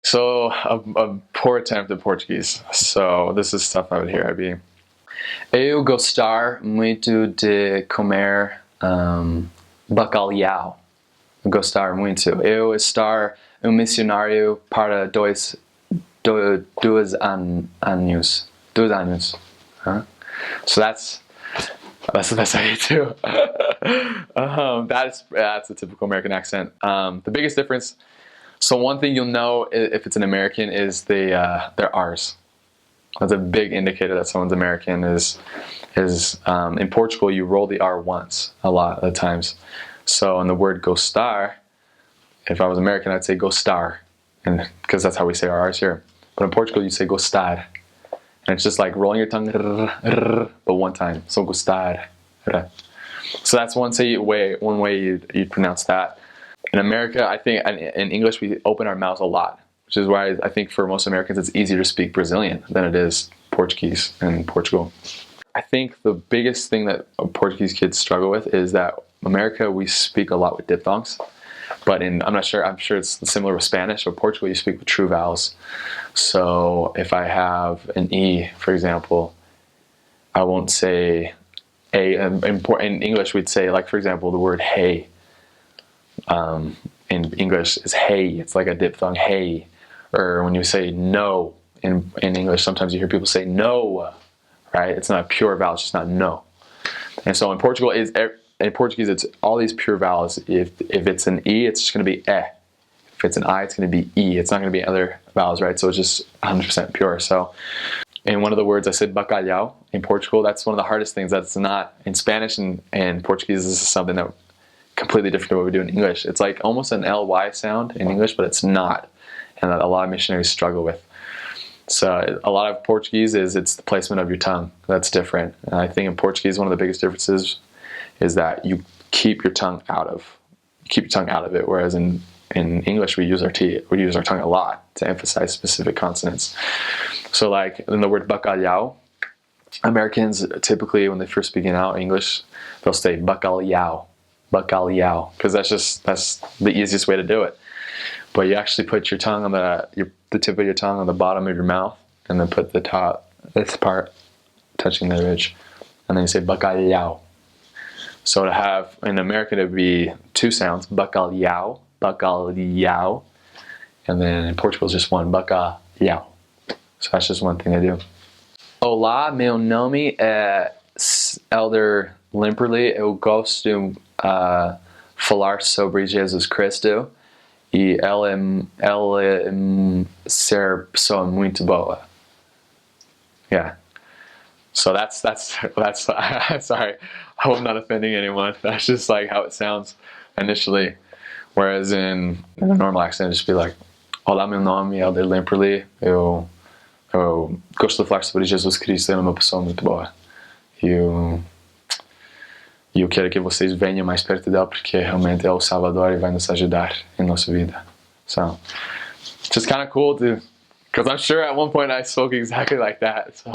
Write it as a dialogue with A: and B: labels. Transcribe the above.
A: So a poor attempt at Portuguese. So this is stuff I would hear. I'd be eu gostar muito de comer bacalhau. Gostar muito. Eu estar missionário para dois anos. 2 anos. Huh? So that's the best I can do. That's a typical American accent. The biggest difference. So one thing you'll know if it's an American is their R's. That's a big indicator that someone's American. Is in Portugal you roll the R once a lot of the times. So in the word gostar, if I was American I'd say gostar, and because that's how we say our R's here. But in Portugal you say gostar, and it's just like rolling your tongue, but one time. So gostar. So that's one way you'd pronounce that. In America, I think in English we open our mouths a lot, which is why I think for most Americans it's easier to speak Brazilian than it is Portuguese in Portugal. I think the biggest thing that Portuguese kids struggle with is that America we speak a lot with diphthongs, but I'm sure it's similar with Spanish, but Portugal you speak with true vowels. So if I have an E, for example, I won't say A. In English we'd say, like for example, the word hey. In English is hey, it's like a diphthong hey. Or when you say no in English, sometimes you hear people say no, right? It's not a pure vowel, it's just not no. And so in Portuguese it's all these pure vowels. If it's an E, it's just going to be eh. If it's an I, it's going to be E. It's not going to be other vowels, right? So it's just 100% pure. So in one of the words I said bacalhau in Portugal, that's one of the hardest things. That's not in Spanish and Portuguese. This is something that completely different to what we do in English. It's like almost an ly sound in English, but it's not, and that a lot of missionaries struggle with. So a lot of Portuguese it's the placement of your tongue that's different. And I think in Portuguese one of the biggest differences is that you keep your tongue out of it, whereas in English we use our tongue a lot to emphasize specific consonants. So like in the word bacalhau, Americans typically when they first begin out English, they'll say bacalhau, because that's the easiest way to do it. But you actually put your tongue on the tip of your tongue on the bottom of your mouth, and then put this part touching the ridge, and then you say bacalhau. So to have in American it would be two sounds, bacalhau, and then in Portugal it's just one, bacalhau. So that's just one thing I do. Olá, meu nome é Elder Limperly. Eu gosto falar sobre Jesus Cristo e ela ser pessoa muito boa. Yeah. So that's sorry, I hope I'm not offending anyone. That's just like how it sounds initially. Whereas in a normal accent, just be like, olá, meu nome é Elder Limperly. Eu gosto de falar sobre Jesus Cristo, ele é uma pessoa muito boa. E eu quero que vocês venham mais perto dela, porque realmente é o Salvador e vai nos ajudar em nossa vida. So, it's just kind of cool because I'm sure at one point I spoke exactly like that. So.